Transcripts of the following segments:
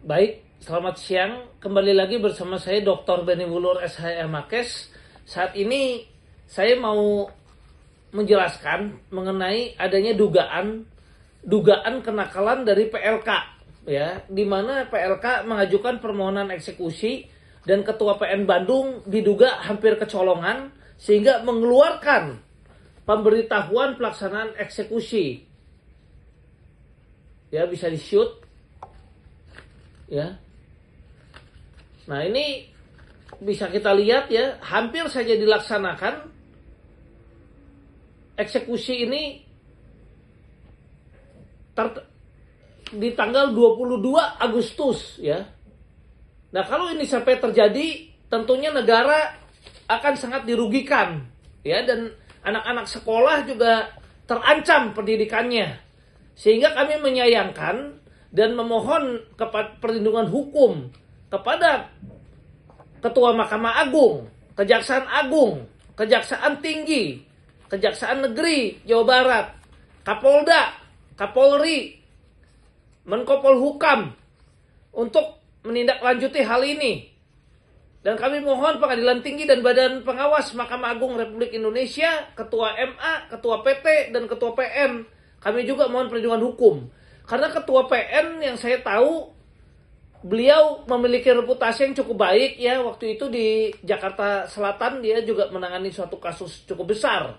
Baik, selamat siang. Kembali lagi bersama saya Dr. Benny Wulur SHMakes. Saat ini saya mau menjelaskan mengenai adanya dugaan kenakalan dari PLK, ya, di mana PLK mengajukan permohonan eksekusi dan Ketua PN Bandung diduga hampir kecolongan sehingga mengeluarkan pemberitahuan pelaksanaan eksekusi. Ya, bisa di-shoot. Ya. Nah, ini bisa kita lihat ya, hampir saja dilaksanakan eksekusi ini di tanggal 22 Agustus ya. Nah, kalau ini sampai terjadi, tentunya negara akan sangat dirugikan ya, dan anak-anak sekolah juga terancam pendidikannya. Sehingga kami menyayangkan dan memohon perlindungan hukum kepada Ketua Mahkamah Agung, Kejaksaan Agung, Kejaksaan Tinggi, Kejaksaan Negeri Jawa Barat, Kapolda, Kapolri, Menko Polhukam untuk menindaklanjuti hal ini. Dan kami mohon Pengadilan Tinggi dan Badan Pengawas Mahkamah Agung Republik Indonesia, Ketua MA, Ketua PT, dan Ketua PN, kami juga mohon perlindungan hukum. Karena Ketua PN yang saya tahu, beliau memiliki reputasi yang cukup baik ya. Waktu itu di Jakarta Selatan dia juga menangani suatu kasus cukup besar.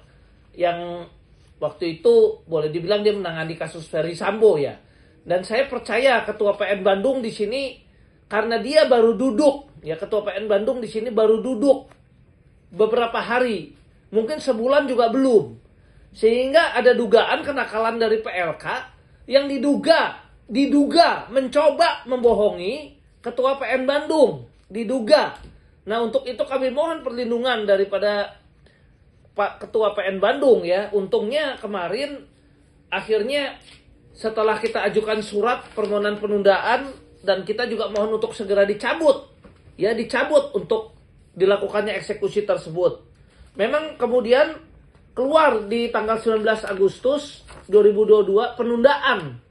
Yang waktu itu boleh dibilang dia menangani kasus Ferry Sambo ya. Dan saya percaya Ketua PN Bandung di sini, karena dia baru duduk ya, Ketua PN Bandung di sini baru duduk beberapa hari, mungkin sebulan juga belum, sehingga ada dugaan kenakalan dari PLK yang diduga mencoba membohongi Ketua PN Bandung, diduga. Nah, untuk itu kami mohon perlindungan daripada Pak Ketua PN Bandung ya. Untungnya kemarin akhirnya setelah kita ajukan surat permohonan penundaan dan kita juga mohon untuk segera dicabut untuk dilakukannya eksekusi tersebut. Memang kemudian keluar di tanggal 19 Agustus 2022 penundaan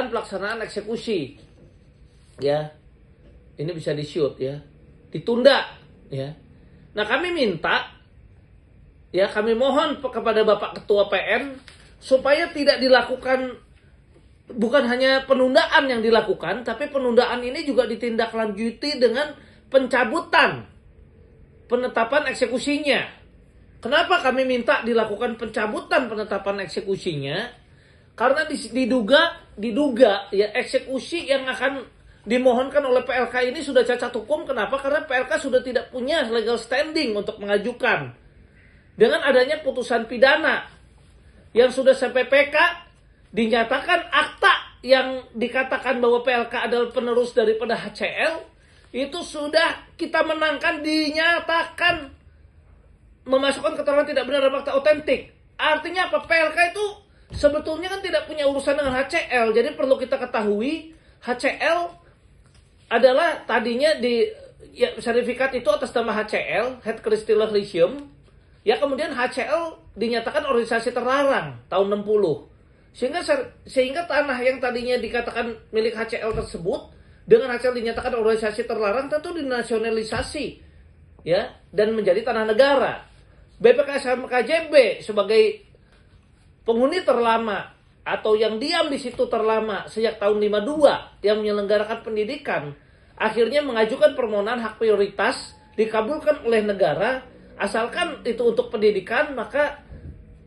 pelaksanaan eksekusi ya. Ini bisa di-shoot ya, ditunda ya. Nah, kami minta ya, kami mohon kepada Bapak Ketua PN supaya tidak dilakukan, bukan hanya penundaan yang dilakukan, tapi penundaan ini juga ditindaklanjuti dengan pencabutan penetapan eksekusinya. Kenapa kami minta dilakukan pencabutan penetapan eksekusinya? Karena diduga ya, eksekusi yang akan dimohonkan oleh PLK ini sudah cacat hukum. Kenapa? Karena PLK sudah tidak punya legal standing untuk mengajukan. Dengan adanya putusan pidana yang sudah sampai PK, dinyatakan akta yang dikatakan bahwa PLK adalah penerus daripada HCL, itu sudah kita menangkan, dinyatakan memasukkan keterangan tidak benar dalam akta otentik. Artinya apa? PLK itu sebetulnya kan tidak punya urusan dengan HCL. Jadi perlu kita ketahui, HCL adalah tadinya sertifikat itu atas nama HCL, Head Crystal Lithium. Ya, kemudian HCL dinyatakan organisasi terlarang tahun 60. Sehingga tanah yang tadinya dikatakan milik HCL tersebut, dengan HCL dinyatakan organisasi terlarang, tentu dinasionalisasi ya, dan menjadi tanah negara. BPKSMKJB sebagai penghuni terlama atau yang diam di situ terlama sejak tahun 52 yang menyelenggarakan pendidikan, akhirnya mengajukan permohonan hak prioritas, dikabulkan oleh negara. Asalkan itu untuk pendidikan, maka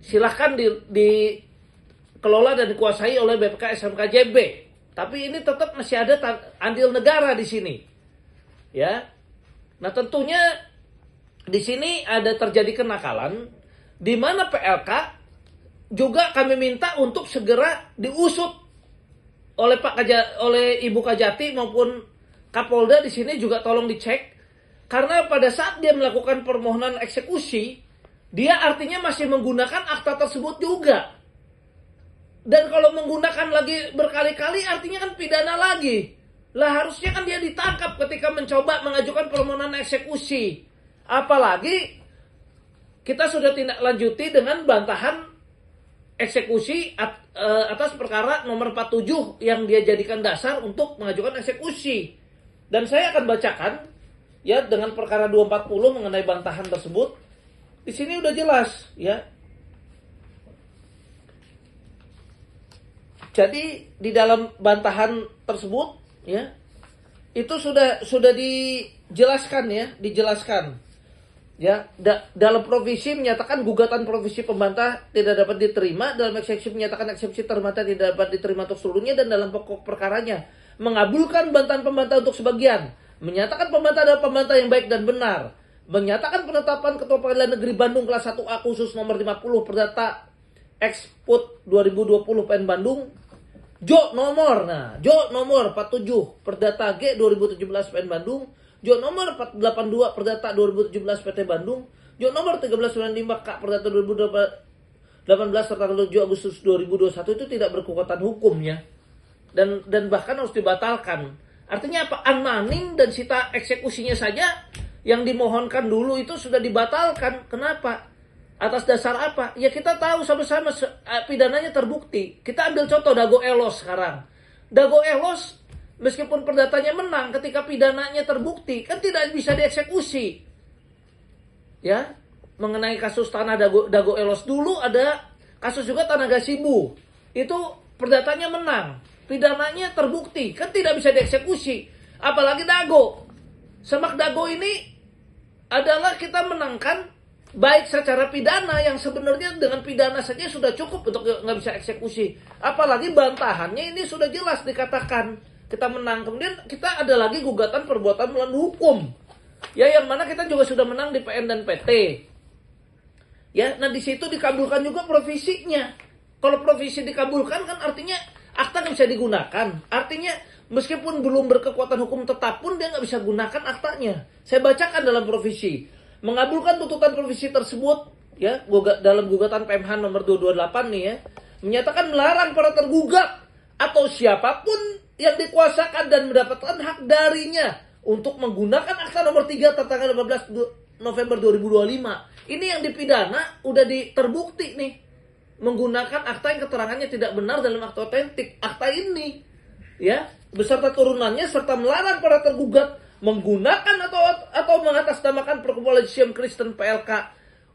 silahkan dikelola dan dikuasai oleh BPKSMKJB. Tapi ini tetap masih ada andil negara di sini ya. Nah, tentunya di sini ada terjadi kenakalan di mana PLK juga kami minta untuk segera diusut oleh oleh Ibu Kajati maupun Kapolda. Di sini juga tolong dicek, karena pada saat dia melakukan permohonan eksekusi, dia artinya masih menggunakan akta tersebut juga. Dan kalau menggunakan lagi berkali-kali, artinya kan pidana lagi. Lah, harusnya kan dia ditangkap ketika mencoba mengajukan permohonan eksekusi. Apalagi kita sudah tindak lanjuti dengan bantahan eksekusi atas perkara nomor 47 yang dia jadikan dasar untuk mengajukan eksekusi. Dan saya akan bacakan ya dengan perkara 240 mengenai bantahan tersebut. Di sini udah jelas ya. Jadi di dalam bantahan tersebut ya itu sudah dijelaskan ya, ya, dalam provisi menyatakan gugatan provisi pembantah tidak dapat diterima, dalam eksepsi menyatakan eksepsi termata tidak dapat diterima untuk seluruhnya, dan dalam pokok perkaranya mengabulkan bantahan pembantah untuk sebagian, menyatakan pembantah adalah pembantah yang baik dan benar, menyatakan penetapan Ketua Pengadilan Negeri Bandung kelas 1A khusus nomor 50 Perdata Eksput 2020 PN Bandung Jo nomor 47 Perdata G 2017 PN Bandung, Jo nomor 482 Perdata 2017 PT Bandung, Jo nomor 1395 K Perdata 2018 serta 7 Agustus 2021 itu tidak berkekuatan hukumnya dan bahkan harus dibatalkan. Artinya apa? Unmanning dan sita eksekusinya saja yang dimohonkan dulu itu sudah dibatalkan. Kenapa? Atas dasar apa? Ya kita tahu sama-sama pidananya terbukti. Kita ambil contoh Dago Elos sekarang. Dago Elos meskipun perdatanya menang, ketika pidananya terbukti kan tidak bisa dieksekusi. Ya, mengenai kasus tanah Dago Elos dulu ada kasus juga Tanah Gasibu. Itu perdatanya menang, pidananya terbukti, kan tidak bisa dieksekusi. Apalagi Dago. Semak Dago ini adalah kita menangkan baik secara pidana yang sebenarnya dengan pidana saja sudah cukup untuk nggak bisa eksekusi. Apalagi bantahannya ini sudah jelas dikatakan kita menang. Kemudian kita ada lagi gugatan perbuatan melawan hukum. Ya, yang mana kita juga sudah menang di PN dan PT. Ya, nah di situ dikabulkan juga provisinya. Kalau provisi dikabulkan kan artinya akta nggak bisa digunakan. Artinya meskipun belum berkekuatan hukum tetap pun dia nggak bisa gunakan aktanya. Saya bacakan dalam provisi. Mengabulkan tuntutan provisi tersebut ya dalam gugatan PMH nomor 228 nih ya, menyatakan melarang para tergugat atau siapapun yang dikuasakan dan mendapatkan hak darinya untuk menggunakan akta nomor 3 tanggal 15 November 2025. Ini yang dipidana udah terbukti nih menggunakan akta yang keterangannya tidak benar dalam akta otentik. Akta ini ya beserta turunannya serta melarang para tergugat menggunakan atau mengatasnamakan Perkumpulan Zion Kristen PLK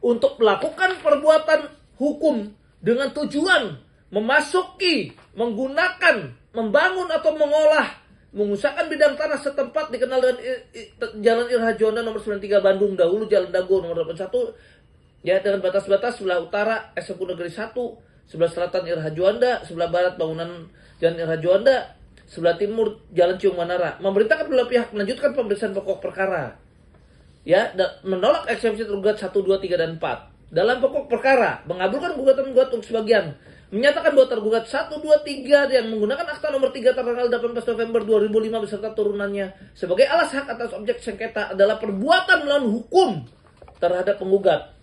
untuk melakukan perbuatan hukum dengan tujuan memasuki, menggunakan, membangun atau mengolah, mengusahakan bidang tanah setempat dikenal dengan Jalan Irha Juanda nomor 93 Bandung dahulu, Jalan Dago nomor 81 ya dengan batas-batas sebelah utara SMK Negeri 1, sebelah selatan Irha Juanda, sebelah barat bangunan Jalan Irha Juanda, sebelah timur Jalan Ciung Manara, memerintahkan belah pihak melanjutkan pemeriksaan pokok perkara. Ya, menolak eksepsi tergugat 1, 2, 3 dan 4. Dalam pokok perkara, mengabulkan gugatan untuk sebagian, menyatakan bahwa tergugat 1, 2, 3 yang menggunakan akta nomor 3 tanggal 18 November 2005 beserta turunannya sebagai alas hak atas objek sengketa adalah perbuatan melawan hukum terhadap penggugat.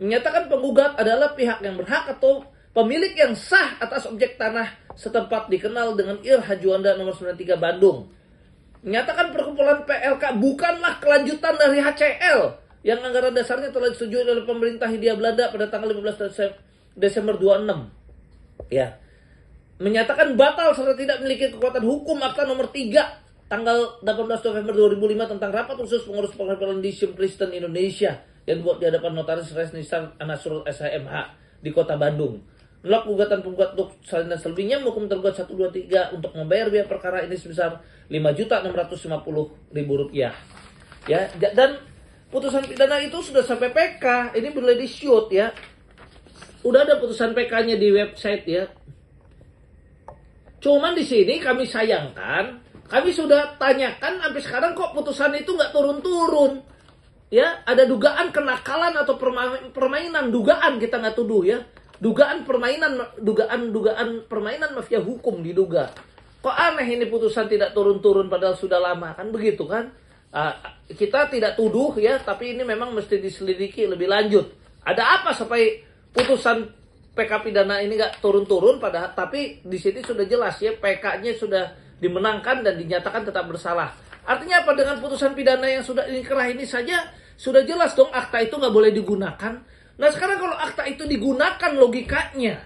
Menyatakan penggugat adalah pihak yang berhak atau pemilik yang sah atas objek tanah setempat dikenal dengan Irha Juanda nomor 93 Bandung. Menyatakan perkumpulan PLK bukanlah kelanjutan dari HCL yang anggaran dasarnya telah disetujui oleh pemerintah Hindia Belanda pada tanggal 15 Desember 26. Ya. Menyatakan batal serta tidak memiliki kekuatan hukum akta nomor 3 tanggal 18 November 2005 tentang rapat khusus pengurus pengadilan di Zion Kristen Indonesia yang dibuat di hadapan Notaris Resnisan Anasrul SHMH di Kota Bandung. Menolak gugatan penggugat untuk salinan selebihnya, hukum tergugat 1, 2, 3 untuk membayar biaya perkara ini sebesar Rp5.650.000. Ya, dan putusan pidana itu sudah sampai PK, ini boleh di-shoot ya. Udah ada putusan PK-nya di website ya. Cuman di sini kami sayangkan, kami sudah tanyakan sampai sekarang kok putusan itu nggak turun-turun. Ya, ada dugaan kenakalan atau permainan, dugaan kita nggak tuduh ya. Dugaan permainan mafia hukum diduga. Kok aneh ini putusan tidak turun-turun padahal sudah lama, kan begitu kan? Kita tidak tuduh ya, tapi ini memang mesti diselidiki lebih lanjut. Ada apa sampai putusan PK pidana ini nggak turun-turun padahal, tapi di sini sudah jelas ya PK-nya sudah dimenangkan dan dinyatakan tetap bersalah. Artinya apa? Dengan putusan pidana yang sudah inkrah ini saja sudah jelas dong akta itu nggak boleh digunakan. Nah sekarang kalau akta itu digunakan logikanya,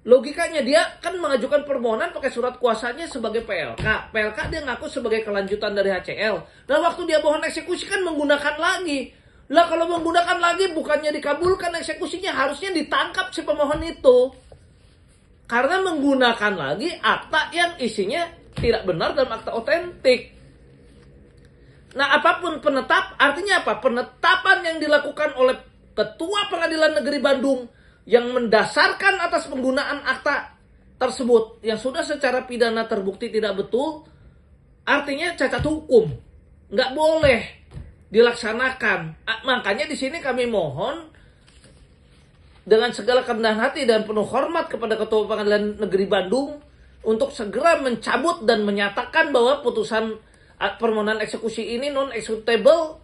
Logikanya dia kan mengajukan permohonan pakai surat kuasanya sebagai PLK. PLK dia ngaku sebagai kelanjutan dari HCL. Dan waktu dia mohon eksekusi kan menggunakan lagi. Lah kalau menggunakan lagi bukannya dikabulkan eksekusinya, harusnya ditangkap si pemohon itu. Karena menggunakan lagi akta yang isinya tidak benar dalam akta otentik. Nah, apapun artinya apa? Penetapan yang dilakukan oleh Ketua Pengadilan Negeri Bandung yang mendasarkan atas penggunaan akta tersebut yang sudah secara pidana terbukti tidak betul, artinya cacat hukum, nggak boleh dilaksanakan. Makanya di sini kami mohon dengan segala kerendahan hati dan penuh hormat kepada Ketua Pengadilan Negeri Bandung untuk segera mencabut dan menyatakan bahwa putusan permohonan eksekusi ini non executable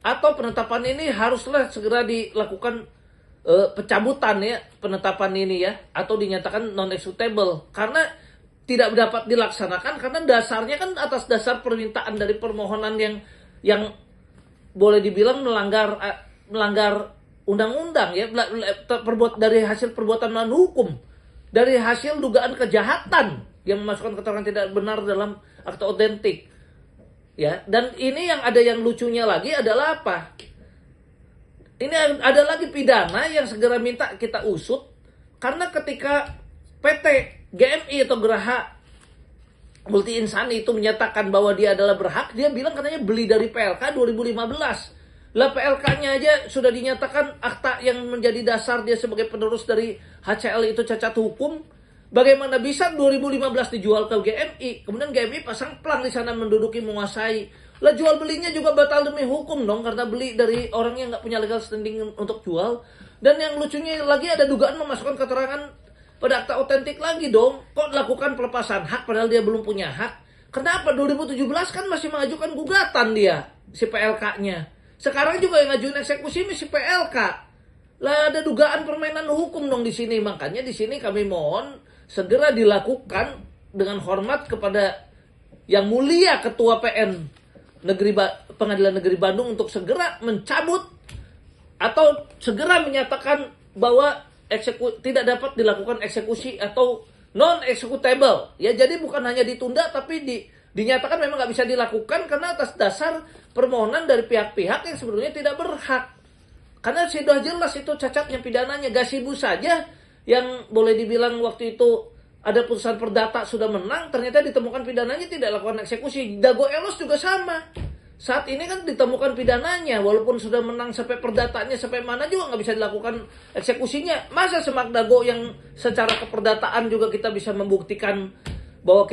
atau penetapan ini haruslah segera dilakukan pencabutan ya, penetapan ini ya, atau dinyatakan non executable karena tidak dapat dilaksanakan karena dasarnya kan atas dasar permintaan dari permohonan yang boleh dibilang melanggar undang-undang ya, dari hasil perbuatan melawan hukum, dari hasil dugaan kejahatan yang memasukkan keterangan tidak benar dalam akta otentik ya. Dan ini yang ada yang lucunya lagi adalah apa? Ini ada lagi pidana yang segera minta kita usut karena ketika PT GMI atau Geraha Multi Insani itu menyatakan bahwa dia adalah berhak, dia bilang katanya beli dari PLK 2015. Lah PLK-nya aja sudah dinyatakan akta yang menjadi dasar dia sebagai penerus dari HCL itu cacat hukum. Bagaimana bisa 2015 dijual ke GMI, kemudian GMI pasang plang di sana menduduki menguasai. Lah jual belinya juga batal demi hukum dong karena beli dari orang yang nggak punya legal standing untuk jual. Dan yang lucunya lagi ada dugaan memasukkan keterangan pada akta otentik lagi dong. Kok lakukan pelepasan hak padahal dia belum punya hak? Kenapa 2017 kan masih mengajukan gugatan dia si PLK-nya. Sekarang juga yang ngajuin eksekusi si PLK. Lah ada dugaan permainan hukum dong di sini. Makanya di sini kami mohon segera dilakukan dengan hormat kepada yang mulia Ketua PN Pengadilan Negeri Bandung untuk segera mencabut atau segera menyatakan bahwa tidak dapat dilakukan eksekusi atau non executable ya. Jadi bukan hanya ditunda tapi dinyatakan memang nggak bisa dilakukan karena atas dasar permohonan dari pihak-pihak yang sebetulnya tidak berhak. Karena sudah jelas itu cacatnya pidananya. Gasibu saja yang boleh dibilang waktu itu ada putusan perdata sudah menang, ternyata ditemukan pidananya tidak lakukan eksekusi. Dago Elos juga sama. Saat ini kan ditemukan pidananya, walaupun sudah menang sampai perdatanya sampai mana juga nggak bisa dilakukan eksekusinya. Masa Semak Dago yang secara keperdataan juga kita bisa membuktikan bahwa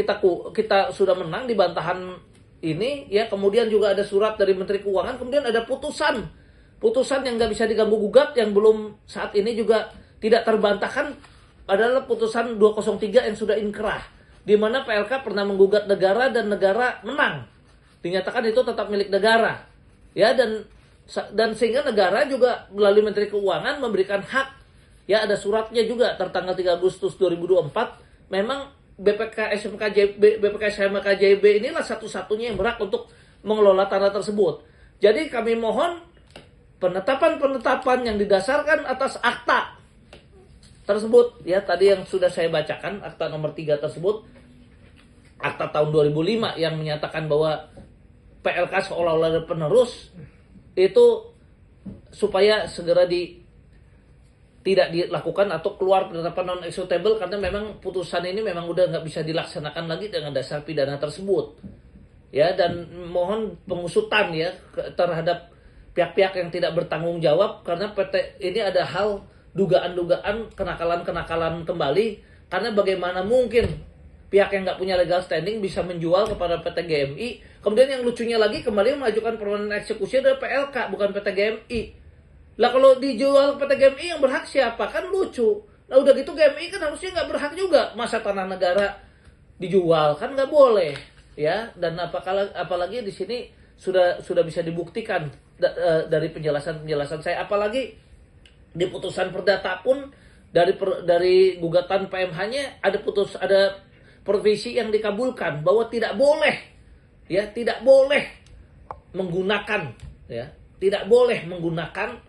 kita sudah menang di bantahan ini ya. Kemudian juga ada surat dari Menteri Keuangan, kemudian ada putusan yang nggak bisa diganggu gugat yang belum saat ini juga tidak terbantahkan adalah putusan 203 yang sudah inkrah, di mana PLK pernah menggugat negara dan negara menang, dinyatakan itu tetap milik negara, ya dan sehingga negara juga melalui Menteri Keuangan memberikan hak, ya ada suratnya juga tertanggal 3 Agustus 2024, memang BPKSMKJB inilah satu-satunya yang berhak untuk mengelola tanah tersebut. Jadi kami mohon penetapan yang didasarkan atas akta tersebut ya, tadi yang sudah saya bacakan akta nomor 3 tersebut, akta tahun 2005 yang menyatakan bahwa PLK seolah-olah penerus itu supaya segera tidak dilakukan atau keluar penetapan non executable karena memang putusan ini memang udah nggak bisa dilaksanakan lagi dengan dasar pidana tersebut ya. Dan mohon pengusutan ya terhadap pihak-pihak yang tidak bertanggung jawab karena PT ini ada hal dugaan-dugaan kenakalan kembali, karena bagaimana mungkin pihak yang nggak punya legal standing bisa menjual kepada PT GMI. Kemudian yang lucunya lagi kembali mengajukan permohonan eksekusi adalah PLK bukan PT GMI. Lah kalau dijual PT GMI yang berhak siapa? Kan lucu. Nah udah gitu GMI kan harusnya nggak berhak juga, masa tanah negara dijual kan nggak boleh ya. Dan apalagi di sini sudah bisa dibuktikan dari penjelasan saya, apalagi di putusan perdata pun dari gugatan PMH-nya ada provisi yang dikabulkan bahwa tidak boleh menggunakan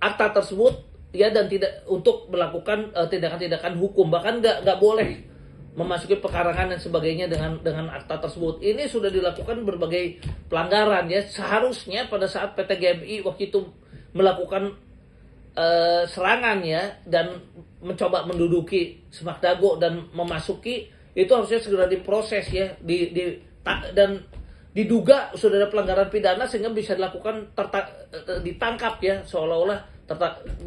akta tersebut ya dan tidak untuk melakukan tindakan-tindakan hukum, bahkan nggak boleh memasuki pekarangan dan sebagainya dengan akta tersebut. Ini sudah dilakukan berbagai pelanggaran ya. Seharusnya pada saat PT GMI waktu itu melakukan serangan ya dan mencoba menduduki Semak Dago dan memasuki, itu harusnya segera diproses ya, dan diduga sudah ada pelanggaran pidana sehingga bisa dilakukan ditangkap ya, seolah-olah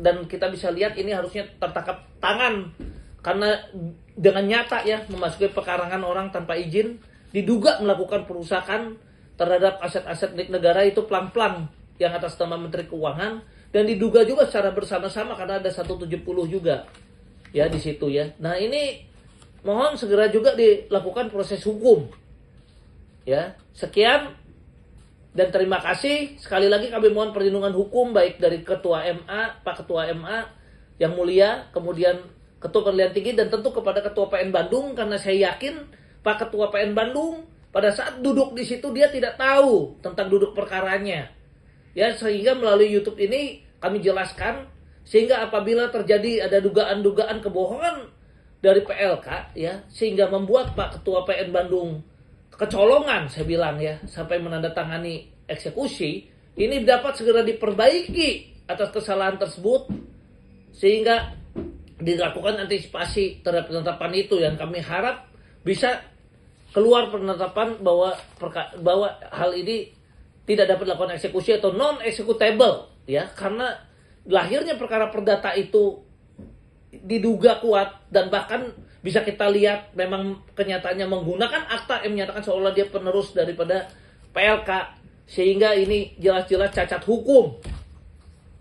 dan kita bisa lihat ini harusnya tertangkap tangan karena dengan nyata ya memasuki pekarangan orang tanpa izin, diduga melakukan perusakan terhadap aset-aset milik negara itu pelan-pelan yang atas nama Menteri Keuangan, dan diduga juga secara bersama-sama karena ada 170 juga ya di situ ya. Nah, ini mohon segera juga dilakukan proses hukum. Ya, sekian dan terima kasih. Sekali lagi kami mohon perlindungan hukum baik dari Ketua MA, Pak Ketua MA yang mulia, kemudian Ketua Pengadilan Tinggi, dan tentu kepada Ketua PN Bandung, karena saya yakin Pak Ketua PN Bandung pada saat duduk di situ dia tidak tahu tentang duduk perkaranya. Ya, sehingga melalui YouTube ini kami jelaskan sehingga apabila terjadi ada dugaan-dugaan kebohongan dari PLK ya, sehingga membuat Pak Ketua PN Bandung kecolongan, saya bilang ya, sampai menandatangani eksekusi, ini dapat segera diperbaiki atas kesalahan tersebut sehingga dilakukan antisipasi terhadap penetapan itu, yang kami harap bisa keluar penetapan bahwa hal ini tidak dapat dilakukan eksekusi atau non executable ya, karena lahirnya perkara perdata itu diduga kuat dan bahkan bisa kita lihat memang kenyataannya menggunakan akta yang menyatakan seolah dia penerus daripada PLK, sehingga ini jelas-jelas cacat hukum.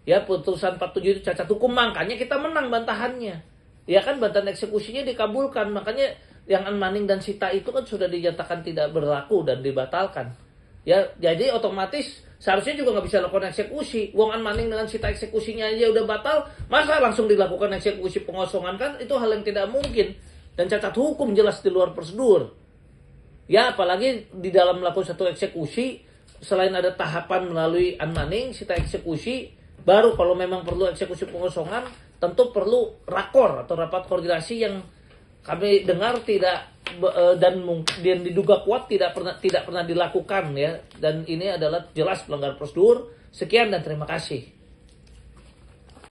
Ya, putusan 47 itu cacat hukum, makanya kita menang bantahannya. Ya kan, bantahan eksekusinya dikabulkan, makanya yang unmanning dan sita itu kan sudah dinyatakan tidak berlaku dan dibatalkan. Ya, jadi otomatis seharusnya juga nggak bisa lakukan eksekusi. Uang unmanning dengan sita eksekusinya aja udah batal, masa langsung dilakukan eksekusi pengosongan? Kan itu hal yang tidak mungkin. Dan cacat hukum jelas di luar prosedur. Ya, apalagi di dalam melakukan satu eksekusi, selain ada tahapan melalui unmanning, sita eksekusi, baru kalau memang perlu eksekusi pengosongan, tentu perlu rakor atau rapat koordinasi yang kami dengar tidak dan mungkin diduga kuat tidak pernah dilakukan ya, dan ini adalah jelas pelanggaran prosedur. Sekian dan terima kasih.